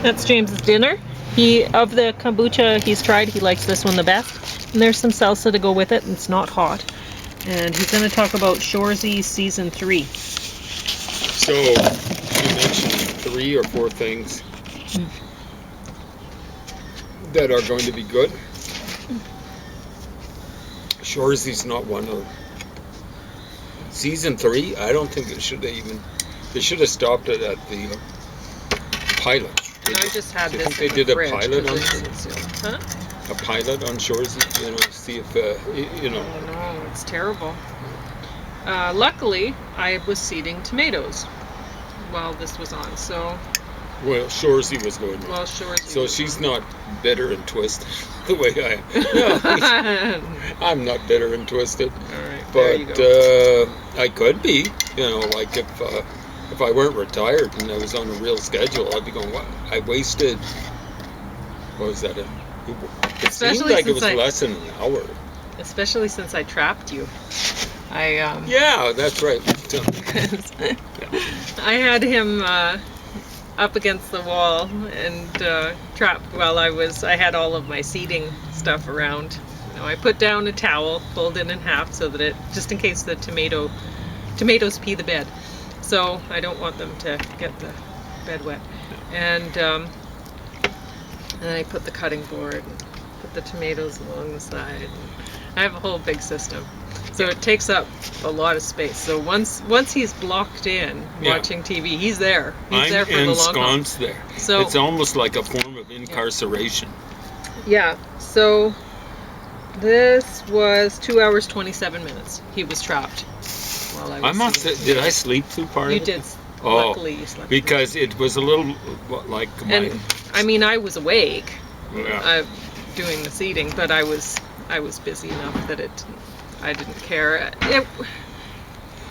That's James's dinner. Of the kombucha he's tried, he likes this one the best. And there's some salsa to go with it, and it's not hot. And he's going to talk about Shoresy Season 3. So, you mentioned 3 or 4 things that are going to be good. Shoresy's not one of them. Season 3, I don't think they should have stopped it at the pilot. I just had this. They did a pilot on Huh? A pilot on Shoresy, see if Oh no, it's terrible. Luckily, I was seeding tomatoes while this was on, so. Well, Shoresy was going. Well, Shoresy. So she's not bitter and twisted the way I am. No, I'm not bitter and twisted. All right, but there you go. I could be. Like if I weren't retired and I was on a real schedule, I'd be going, what? I wasted, what was that? It seemed like it was less than an hour. Especially since I trapped you. Yeah, that's right. I had him up against the wall and trapped while I had all of my seeding stuff around. I put down a towel, folded in half so that just in case the tomatoes pee the bed. So I don't want them to get the bed wet. And I put the cutting board and put the tomatoes along the side. I have a whole big system. So it takes up a lot of space. So once he's blocked in watching TV, he's there. He's there for the long haul. Ensconced there. So it's almost like a form of incarceration. Yeah. So this was 2 hours 27 minutes. He was trapped while I was. Did I sleep through part of it? You did. Luckily, you slept. Because it was a little like my. And I mean, I was awake, doing the seeding, but I was busy enough that I didn't care.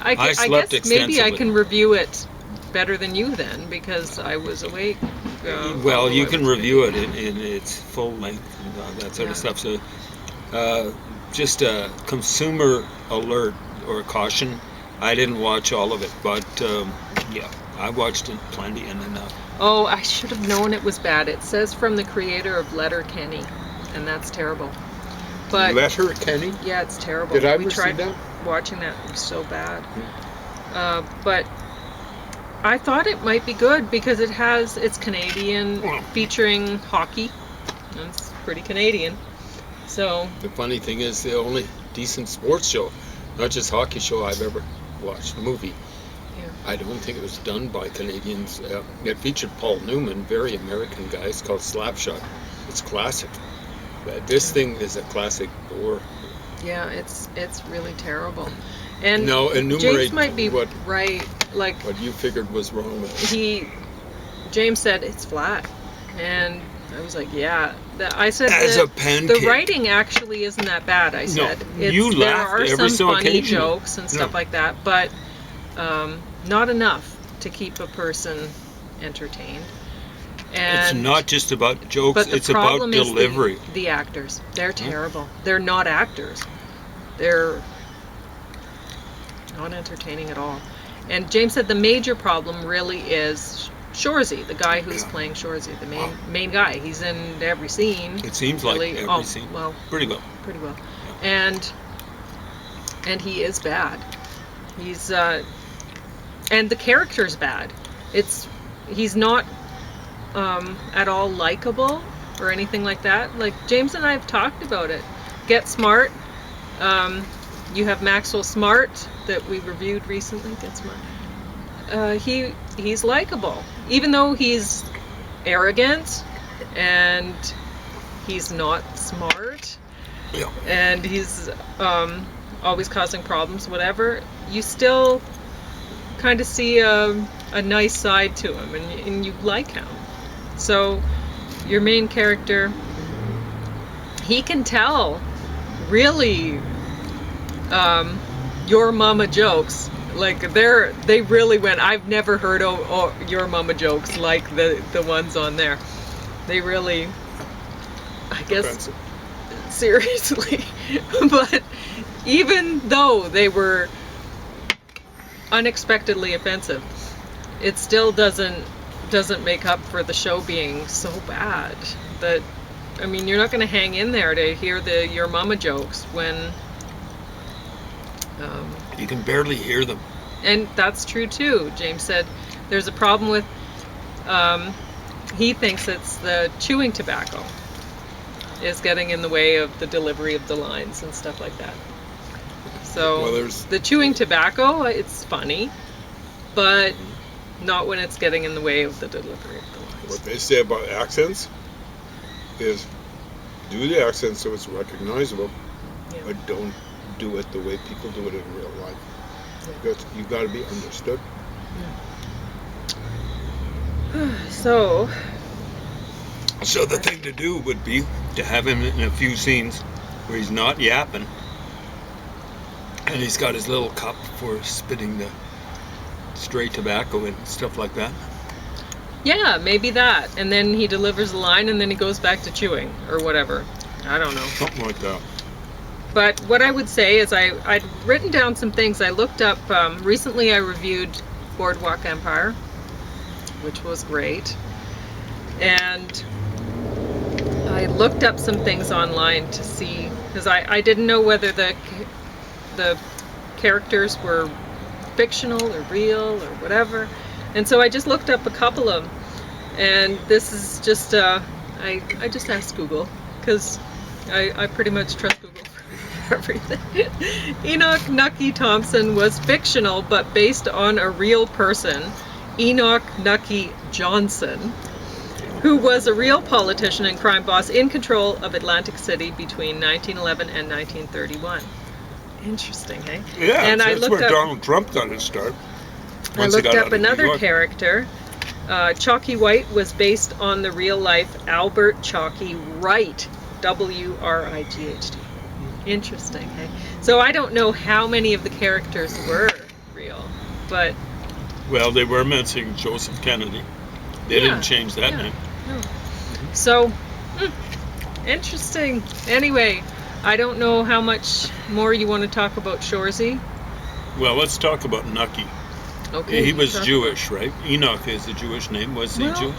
I guess maybe I can review it better than you then because I was awake. Well, you can review it in its full length and that sort of stuff. So, just a consumer alert or caution. I didn't watch all of it, but I watched it plenty and enough. Oh, I should have known it was bad. It says from the creator of Letterkenny, and that's terrible. But Letterkenny? Yeah, it's terrible. Did I ever see that? Watching that, it was so bad. But I thought it might be good because it's Canadian, featuring hockey. It's pretty Canadian. So the funny thing is, the only decent sports show, not just hockey show I've ever watched, movie. Yeah. I don't think it was done by Canadians. It featured Paul Newman, very American guy. It's called Slapshot. It's classic. This thing is a classic bore. Yeah, it's really terrible. And now, James might be right. Like what you figured was wrong with it. James said it's flat, and I was like, yeah. I said a pancake. The writing actually isn't that bad. I said you laughed every so occasionally. There are some funny jokes and stuff like that, but not enough to keep a person entertained. And, it's not just about jokes, it's about delivery. The actors. They're terrible. They're not actors. They're not entertaining at all. And James said the major problem really is Shoresy, the guy who's playing Shoresy, the main guy. He's in every scene. It seems really, like every scene. Well, pretty well. Pretty well. Yeah. And he is bad. He's and the character's bad. He's not at all likable or anything like that. Like James and I have talked about it. Get Smart. You have Maxwell Smart that we reviewed recently. Get Smart. He's likable, even though he's arrogant and he's not smart, and he's always causing problems. Whatever, you still kind of see a nice side to him, and you like him. So your main character, he can tell really your mama jokes. Like they really went. I've never heard your mama jokes like the ones on there. They really, I guess, seriously. But even though they were unexpectedly offensive, it still doesn't doesn't make up for the show being so bad. That, I mean, you're not going to hang in there to hear your mama jokes when you can barely hear them. and that's true too. James said there's a problem with he thinks it's the chewing tobacco is getting in the way of the delivery of the lines and stuff like that. So Well, there's- the chewing tobacco, it's funny, but not when it's getting in the way of the delivery of the lines. What they say about accents is do the accent so it's recognizable, Yeah. but don't do it the way people do it in real life. Because you got to be understood. So, So the thing to do would be to have him in a few scenes where he's not yapping, and he's got his little cup for spitting the stray tobacco and stuff like that. yeah, maybe that. And then he delivers a line and then he goes back to chewing or whatever. I don't know. Something like that. But what I would say is I'd written down some things. I looked up, recently I reviewed Boardwalk Empire, which was great. And I looked up some things online to see, because I didn't know whether the characters were fictional or real or whatever. And so I just looked up a couple of them. And this is just, I just asked Google, because I pretty much trust Google for everything. Enoch Nucky Thompson was fictional, but based on a real person, Enoch Nucky Johnson, who was a real politician and crime boss in control of Atlantic City between 1911 and 1931. Interesting, eh? Yeah, And I that's looked where up- Donald Trump got his start. I Once he looked got out up of New another York. character. Chalky White was based on the real life Albert Chalky Wright, Wright. Interesting, hey? So I don't know how many of the characters were real, but Well, they were missing Joseph Kennedy. They Yeah, didn't change that yeah. name. so interesting. Anyway, I don't know how much more you want to talk about Shoresy. Well, let's talk about Nucky. Okay. He was talk- Jewish, right? Enoch is a Jewish name. Was he Well, Jewish?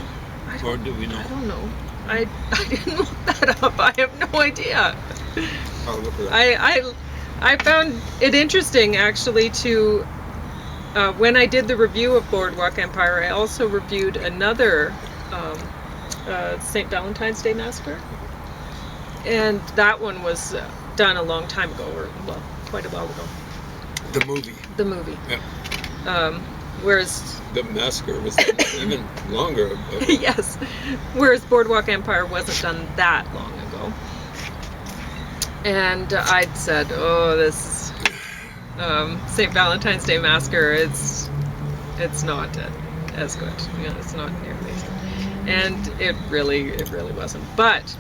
I Or don't, do we know? I don't know. I didn't look that up. I have no idea. I'll look at that. I found it interesting actually to when I did the review of Boardwalk Empire, I also reviewed another St. Valentine's Day Massacre, and that one was done a long time ago, or well, quite a while ago. The movie. The movie. Yeah. Whereas The massacre was even longer. yes, whereas Boardwalk Empire wasn't done that long ago. And I'd said, oh, this St. Valentine's Day Massacre, it's not as good. You know, it's not nearly as good. And it really wasn't. But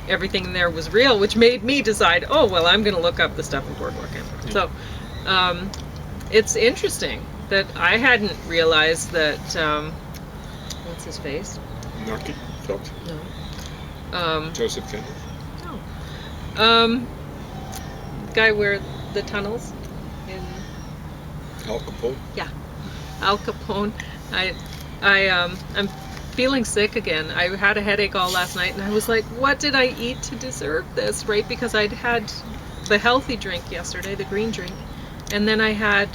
everything in there was real, which made me decide, oh, well, I'm going to look up the stuff in Boardwalk Empire. Yeah. So it's interesting that I hadn't realized that, what's his face? Nucky, No. Joseph Kennedy. Guy where the tunnels in Al Capone. Al Capone. I'm feeling sick again. I had a headache all last night, and I was like, what did I eat to deserve this, right? Because I'd had the healthy drink yesterday, the green drink, and then I had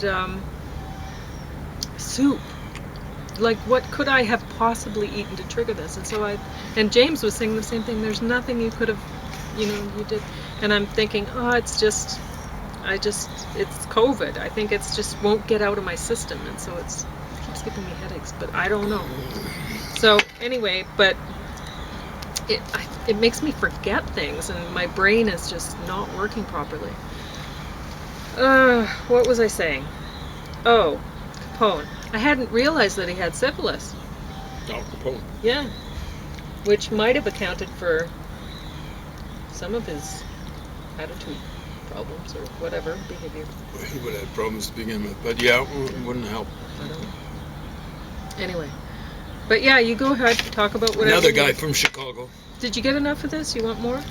soup. Like, what could I have possibly eaten to trigger this? And James was saying the same thing. There's nothing you could have, you did. And I'm thinking, oh, it's COVID. I think it's just won't get out of my system, and so it keeps giving me headaches. But I don't know. So anyway, but it makes me forget things, and my brain is just not working properly. What was I saying? Oh, Capone. I hadn't realized that he had syphilis. Al Capone. Yeah. Which might have accounted for some of his attitude problems or whatever, behavior. He would have had problems to begin with, but yeah, it wouldn't help. I don't know. Anyway. But yeah, you go ahead, talk about whatever. Another guy from Chicago. Did you get enough of this? You want more?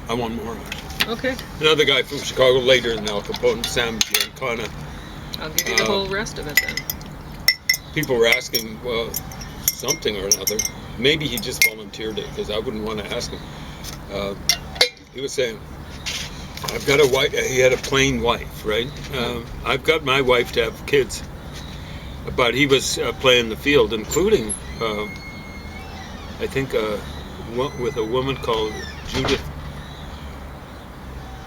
I want more. Okay. Another guy from Chicago later than Al Capone, Sam Giancana. I'll give you the whole rest of it then. people were asking, well, something or another. Maybe he just volunteered it, because I wouldn't want to ask him. He was saying, I've got a wife. He had a plain wife, right? I've got my wife to have kids. But he was playing the field, including, I think, with a woman called Judith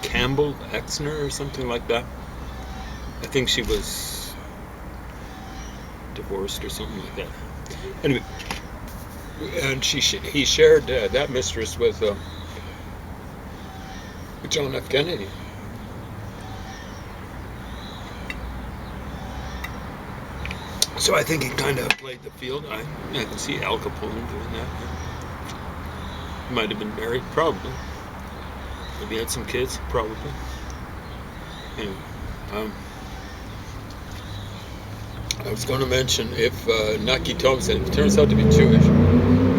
Campbell Exner or something like that. I think she was divorced or something like that. Anyway, and he shared that mistress with John F. Kennedy. So I think he kind of played the field. I can see Al Capone doing that. He might have been married, probably. Maybe had some kids, probably. Anyway, I was going to mention if Nucky Thompson turns out to be Jewish,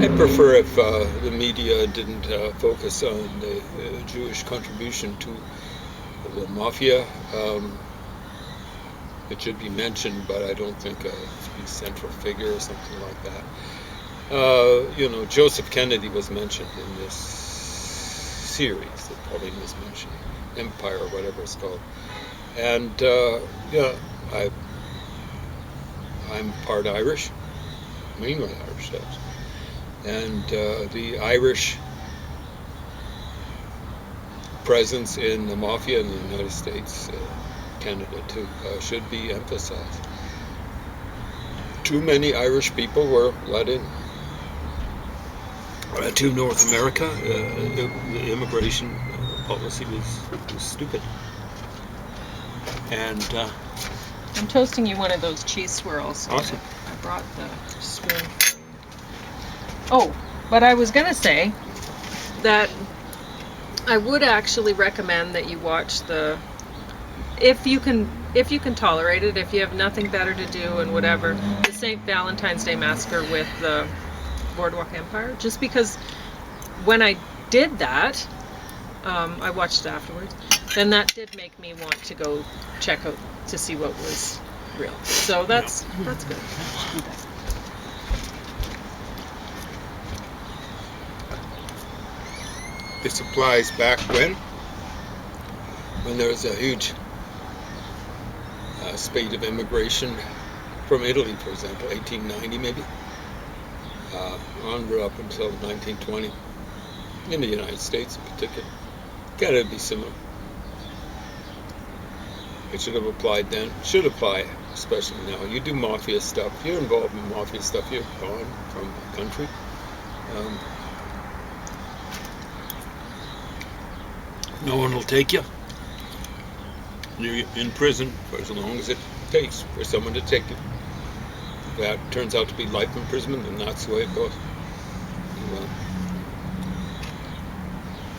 I'd prefer if the media didn't focus on the Jewish contribution to the mafia. It should be mentioned, but I don't think it should be a central figure or something like that. Joseph Kennedy was mentioned in this series that Pauline was mentioning, Empire or whatever it's called. And I'm part Irish, mainly Irish, and the Irish presence in the mafia in the United States, Canada too, should be emphasized. Too many Irish people were let in to North America. The immigration policy was stupid. And I'm toasting you one of those cheese swirls. Awesome. I brought the spoon. Oh, but I was going to say that I would actually recommend that you watch if you can tolerate it, if you have nothing better to do and whatever, the St. Valentine's Day Massacre with the Boardwalk Empire. Just because when I did that, I watched it afterwards, then that did make me want to go check out to see what was real. So that's good. This applies back when there was a huge spate of immigration from Italy, for example, 1890 maybe, on up until 1920, in the United States in particular. Canada would be similar. It should have applied then. Should apply, especially now. You do mafia stuff. If you're involved in mafia stuff, you're gone from the country. no one will take you. You're in prison for as long as it takes for someone to take you. If that turns out to be life imprisonment, then that's the way it goes.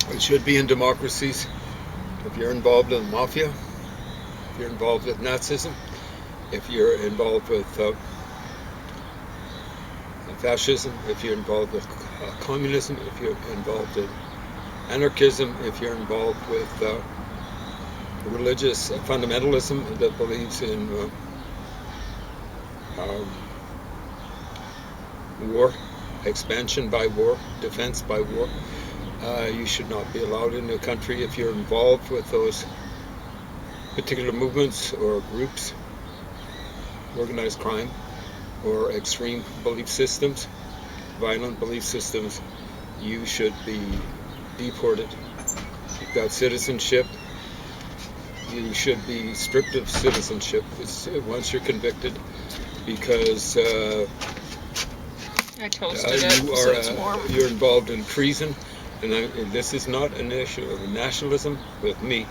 It should be in democracies. If you're involved in the mafia, if you're involved with Nazism, if you're involved with fascism, if you're involved with communism, if you're involved in anarchism, if you're involved with religious fundamentalism that believes in war, expansion by war, defense by war, you should not be allowed in the country. If you're involved with those particular movements or groups, organized crime, or extreme belief systems, violent belief systems, you should be deported. You've got citizenship. You should be stripped of citizenship once you're convicted, because I toasted it, so it's warm. You're involved in treason, and this is not an issue of nationalism with me,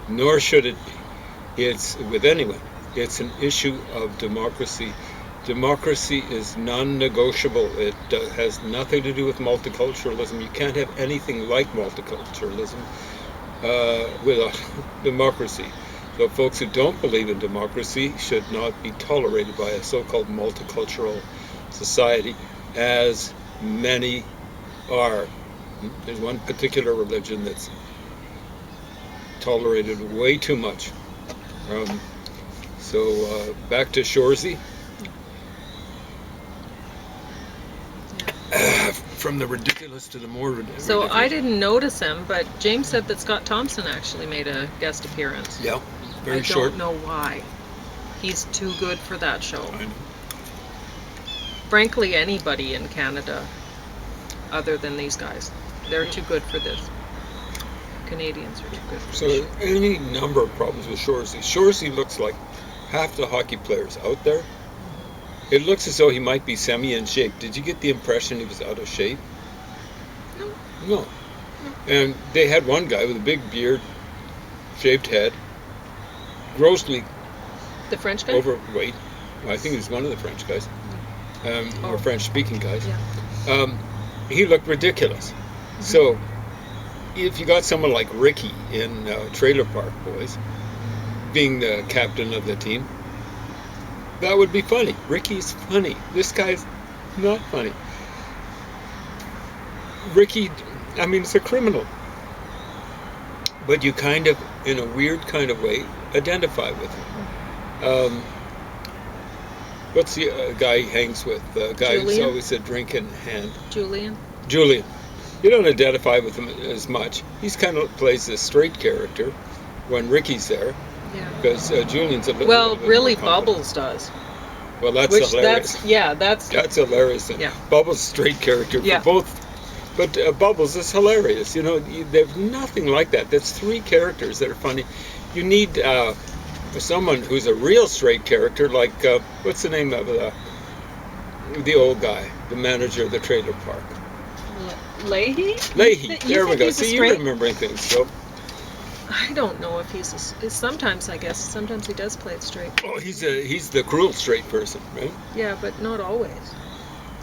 nor should it be. It's with anyone. It's an issue of democracy. Democracy is non-negotiable. It has nothing to do with multiculturalism. You can't have anything like multiculturalism without democracy. So folks who don't believe in democracy should not be tolerated by a so-called multicultural society, as many are. There's one particular religion that's tolerated way too much. So back to Shoresy. from the ridiculous to the more ridiculous. So I didn't notice him, but James said that Scott Thompson actually made a guest appearance. Yeah, very I short. don't know why. He's too good for that show. I know. Frankly, anybody in Canada, other than these guys, they're too good for this. Canadians are too good for So this. any number of problems with Shoresy. Shoresy looks like half the hockey players out there. It looks as though he might be semi in shape. Did you get the impression he was out of shape? No. No. And they had one guy with a big beard, shaved head, grossly The French guy? overweight. I think he was one of the French guys, or French-speaking guys. Yeah. He looked ridiculous. So, if you got someone like Ricky in Trailer Park Boys, being the captain of the team, that would be funny. Ricky's funny. This guy's not funny. Ricky, I mean, it's a criminal. But you kind of, in a weird kind of way, identify with him. What's the guy he hangs with? The guy who's Julian? always a drink in hand. Julian? Julian. You don't identify with him as much. He's kind of plays this straight character when Ricky's there, Yeah. because Julian's a little. Well, little bit really, more confident. Bubbles does. Well, that's Which hilarious. that's Hilarious. Yeah. Bubbles' straight character Yeah. for both. But Bubbles is hilarious. You know, there's nothing like that. That's three characters that are funny. You need someone who's a real straight character, like, what's the name of the old guy, the manager of the trailer park? Leahy? Leahy. You There we think go. he's a See, you're straight- remembering things. So, I don't know if sometimes, I guess, sometimes he does play it straight. oh, he's the cruel straight person, right? Yeah, but not always.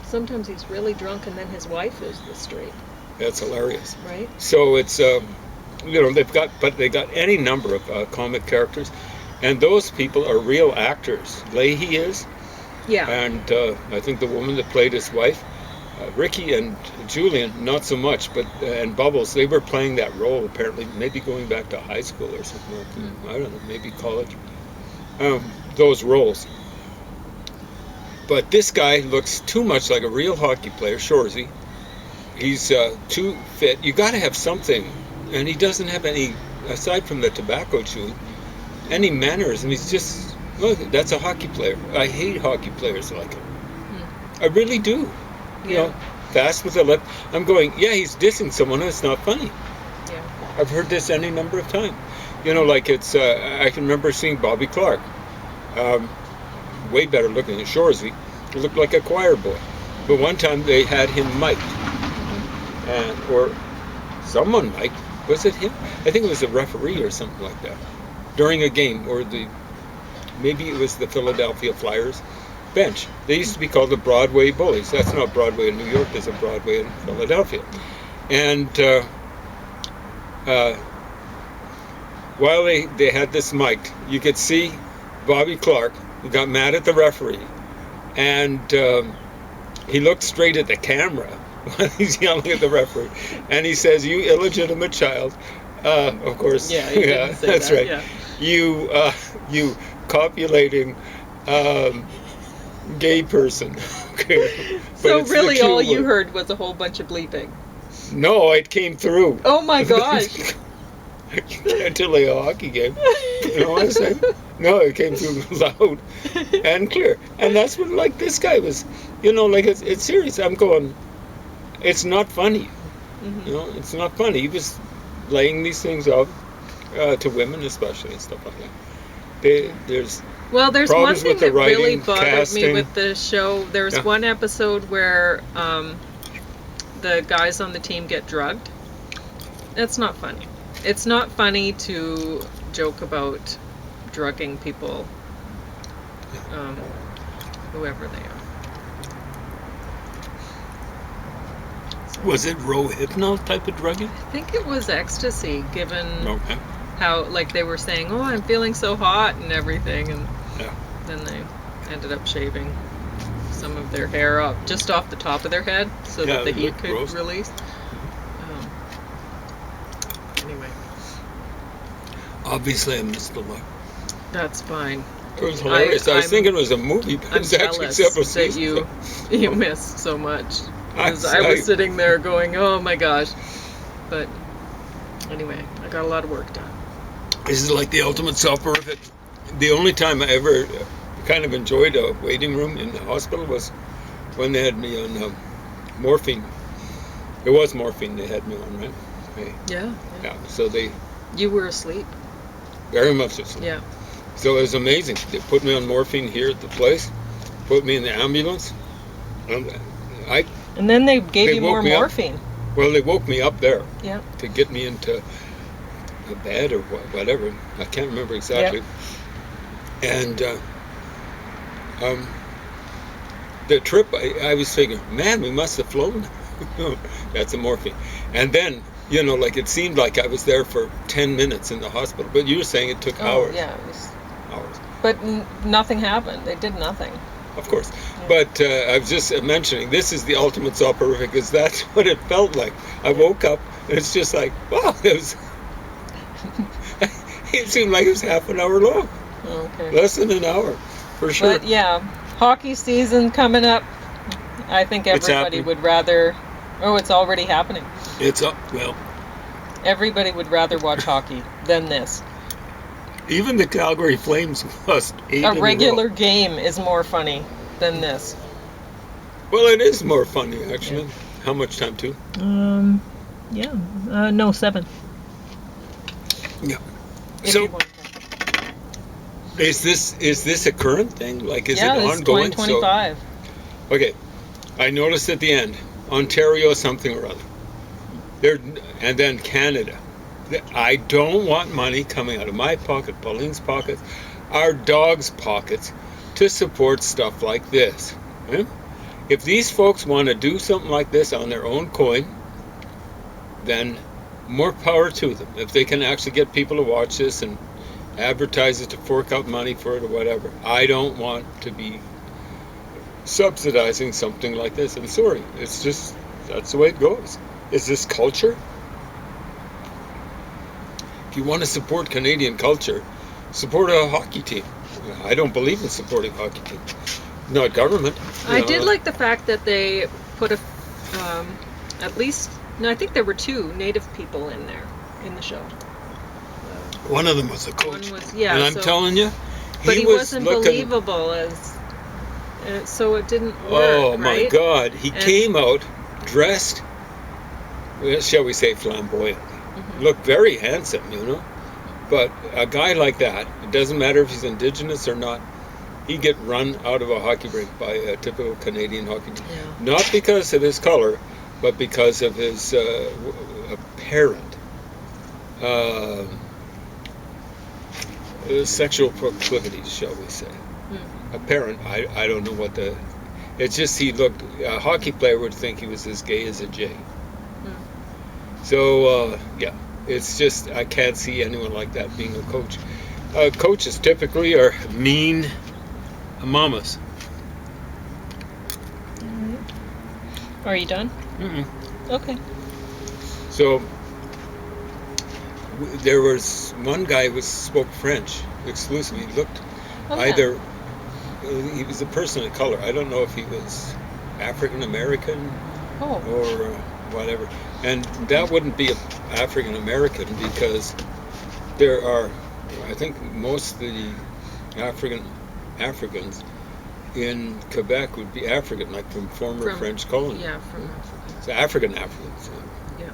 Sometimes he's really drunk and then his wife is the straight, That's hilarious. right? So it's they got any number of comic characters, and those people are real actors. Leahy is, Yeah. and I think the woman that played his wife, Ricky and Julian, not so much, but and Bubbles, they were playing that role apparently, maybe going back to high school or something like that. I don't know, maybe college. Those roles. But this guy looks too much like a real hockey player, Shoresy. He's too fit. You got to have something, and he doesn't have any, aside from the tobacco chewing, any manners. And he's just, look, that's a hockey player. I hate hockey players like him. I really do. You know, fast with the left. I'm going, yeah, he's dissing someone. It's not funny. Yeah. I've heard this any number of times. You know, like it's, I can remember seeing Bobby Clark. Way better looking than Shoresy. He looked like a choir boy. But one time they had him mic'd. Or someone mic'd. Was it him? I think it was a referee or something like that. During a game, or maybe it was the Philadelphia Flyers bench. They used to be called the Broadway Bullies. That's not Broadway in New York, there's a Broadway in Philadelphia. And while they had this mic'd, you could see Bobby Clark, who got mad at the referee, and he looked straight at the camera while he's yelling at the referee, and he says, "You illegitimate child." Of course, Yeah, he didn't say that's that, right. yeah. You copulating gay person. Okay. But So it's the really Q all you word. heard was a whole bunch of bleeping. No, it came through. Oh my gosh. Until a hockey game. You know what I'm saying? No, it came through loud and clear. And that's what, like, this guy was, you know, like, it's serious. I'm going, it's not funny. You know, it's not funny. He was laying these things out to women especially and stuff like that. There's Well, there's one problems thing with the that really writing, bothered me casting. with the show. There's Yeah. one episode where the guys on the team get drugged. That's not funny. It's not funny to joke about drugging people, whoever they are. Was it Rohypnol type of drugging? I think it was ecstasy, given Okay. how, like, they were saying, "Oh, I'm feeling so hot" and everything, and Yeah. then they ended up shaving some of their hair up just off the top of their head so Yeah, that the it heat looked could gross. release. Anyway, Obviously, I missed the lot. that's fine. It was hilarious. I was I'm- thinking it was a movie, but I'm it's actually jealous several that seasons. you missed so much. 'Cause I was sitting there going, oh my gosh. But anyway, I got a lot of work done. This is like the ultimate soporific. The only time I ever kind of enjoyed a waiting room in the hospital was when they had me on morphine. It was morphine they had me on, right? Okay. Yeah. Yeah. So You were asleep. very much so. Yeah. So it was amazing. They put me on morphine here at the place, put me in the ambulance. And then they gave They you woke more me up. morphine. Well, they woke me up there Yeah. to get me into a bed or whatever. I can't remember exactly. And the trip, I was thinking, man, we must have flown. That's a morphine. And then, like it seemed like I was there for 10 minutes in the hospital. But you were saying it took hours. Yeah, it was. Hours. But nothing happened. They did nothing. Of course. But I was just mentioning, this is the ultimate soporific, because that's what it felt like. I woke up, and it's just like, wow, it seemed like it was half an hour long. Okay. Less than an hour, for sure. But yeah, hockey season coming up. I think everybody happening. would rather. Oh, it's already happening. It's up, well, Everybody would rather watch hockey than this. even the Calgary Flames lost 8 in a A regular row. game is more funny than this. Well, it is more funny, actually. How much time, too? No, 7. Yeah. If So, you want. is this a current thing? Like, is Yeah, it it's ongoing? 2025. So, okay. I noticed at the end, Ontario something or other. And then Canada. I don't want money coming out of my pocket, Pauline's pockets, our dogs' pockets, to support stuff like this. Eh? If these folks want to do something like this on their own coin, then more power to them. If they can actually get people to watch this and advertise it to fork out money for it or whatever. I don't want to be subsidizing something like this. I'm sorry. It's just, that's the way it goes. Is this culture? If you want to support Canadian culture, support a hockey team. I don't believe in supporting hockey teams. Not government. I did like the fact that they put at least, no, I think there were 2 Native people in there in the show. One of them was a coach. One was, yeah. And I'm telling you, But he was wasn't looking, believable as, so it didn't work. oh my right? God, he And- came out dressed, well, shall we say flamboyant. Looked very handsome, But a guy like that, it doesn't matter if he's Indigenous or not, he'd get run out of a hockey rink by a typical Canadian hockey team. Yeah. Not because of his color, but because of his apparent sexual proclivities, shall we say. Apparent, I don't know what the... It's just he looked... A hockey player would think he was as gay as a J. So, yeah, it's just, I can't see anyone like that being a coach. Coaches typically are mean mamas. Are you done? Mm-mm. Okay. So, there was one guy who spoke French exclusively. He looked either, he was a person of color. I don't know if he was African American or whatever. And that wouldn't be African American because there are, I think most of the Africans in Quebec would be African, like from former French colonies. Yeah, from Africa. So Africans. Yeah.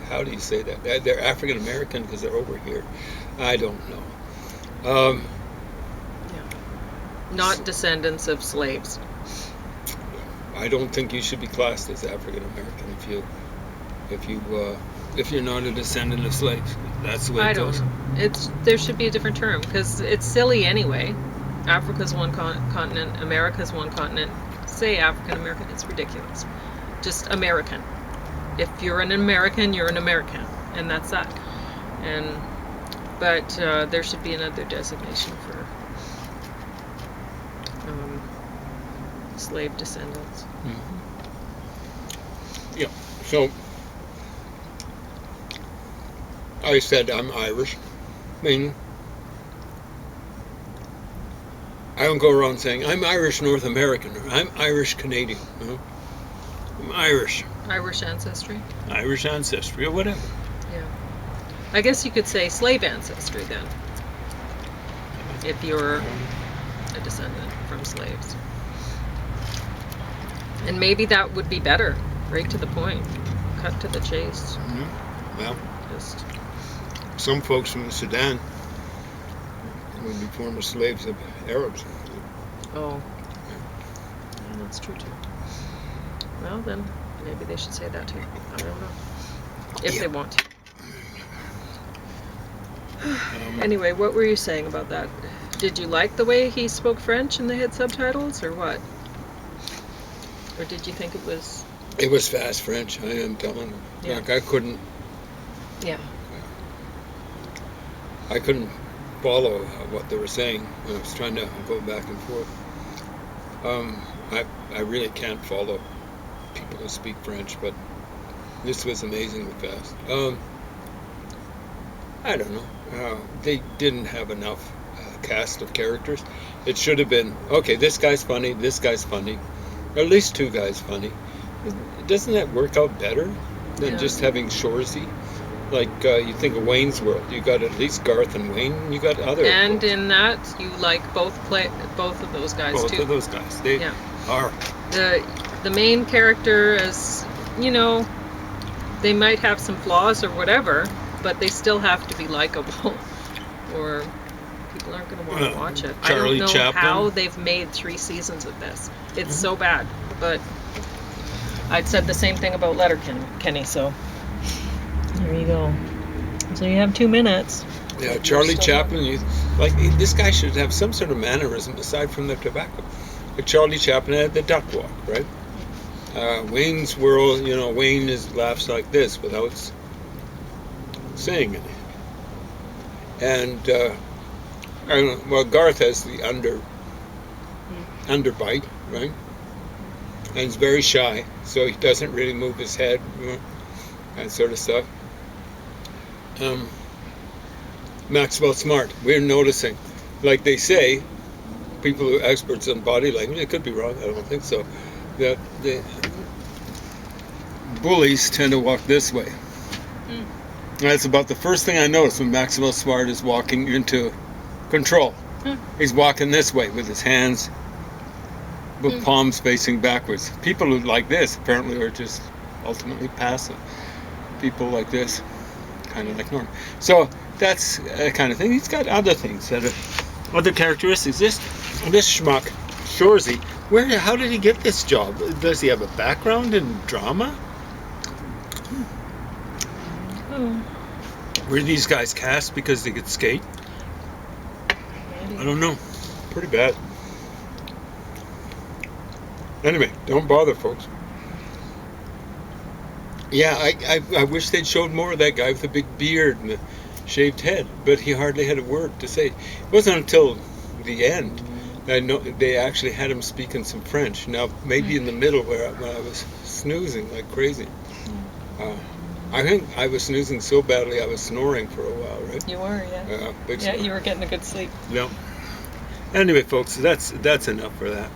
How do you say that? They're African American because they're over here. I don't know. Not descendants of slaves. I don't think you should be classed as African American if you're not a descendant of slaves. That's the way it goes. There should be a different term because it's silly anyway. Africa's one continent, America's one continent. Say African American, it's ridiculous. Just American. If you're an American, you're an American, and that's that. But there should be another designation for slave descendants. Yeah. So I said I'm Irish. I mean, I don't go around saying I'm Irish North American or I'm Irish Canadian. Irish ancestry. Irish ancestry or whatever. Yeah. I guess you could say slave ancestry then, if you're a descendant from slaves. And maybe that would be better, right to the point, cut to the chase. Well, Just Some folks from the Sudan would be former slaves of Arabs. oh, yeah, that's true too. Well then, maybe they should say that too. I don't know if Yeah. they want to. Anyway, what were you saying about that? Did you like the way he spoke French and they had subtitles, or what? Or did you think it was? It was fast French, I am telling you. Yeah. Like I couldn't Yeah. follow what they were saying when I was trying to go back and forth. I really can't follow people who speak French, but this was amazingly fast. I don't know. They didn't have enough cast of characters. It should have been, okay, this guy's funny, at least two guys funny. Doesn't that work out better than Yeah. just having Shoresy? Like you think of Wayne's World, you got at least Garth and Wayne, and you got other. And folks. in that, you like both of those guys Both too. of those guys. They Yeah. are. The main character is, you know, they might have some flaws or whatever, but they still have to be likable, or people aren't going to want to watch it. Charlie I don't know Chaplin. how they've made 3 seasons of this. It's so bad, but I'd said the same thing about Letterkenny, so there you go. So you have 2 minutes. Yeah, You're Charlie still Chaplin. This guy should have some sort of mannerism aside from the tobacco. Like Charlie Chaplin had the duck walk, right? Wayne's World, Wayne laughs like this without saying anything. And I don't know, well, Garth has the underbite, right? And he's very shy, so he doesn't really move his head, that sort of stuff. Maxwell Smart, we're noticing, like they say, people who are experts on body language, it could be wrong, I don't think so, that the bullies tend to walk this way. That's about the first thing I noticed when Maxwell Smart is walking into control. He's walking this way with his hands, with palms facing backwards. People who like this apparently are just ultimately passive. People like this, kind of like normal. So that's a kind of thing. He's got other things that are other characteristics. This schmuck, Shoresy, how did he get this job? Does he have a background in drama? Oh, Were these guys cast because they could skate? maybe. I don't know. Pretty bad. Anyway, don't bother, folks. Yeah, I wish they'd showed more of that guy with the big beard and the shaved head, but he hardly had a word to say. It wasn't until the end that I know they actually had him speaking some French. Now, maybe in the middle when I was snoozing like crazy. I think I was snoozing so badly I was snoring for a while, right? You were, yeah. Big Yeah, snore. you were getting a good sleep. Yeah. Anyway, folks, that's enough for that.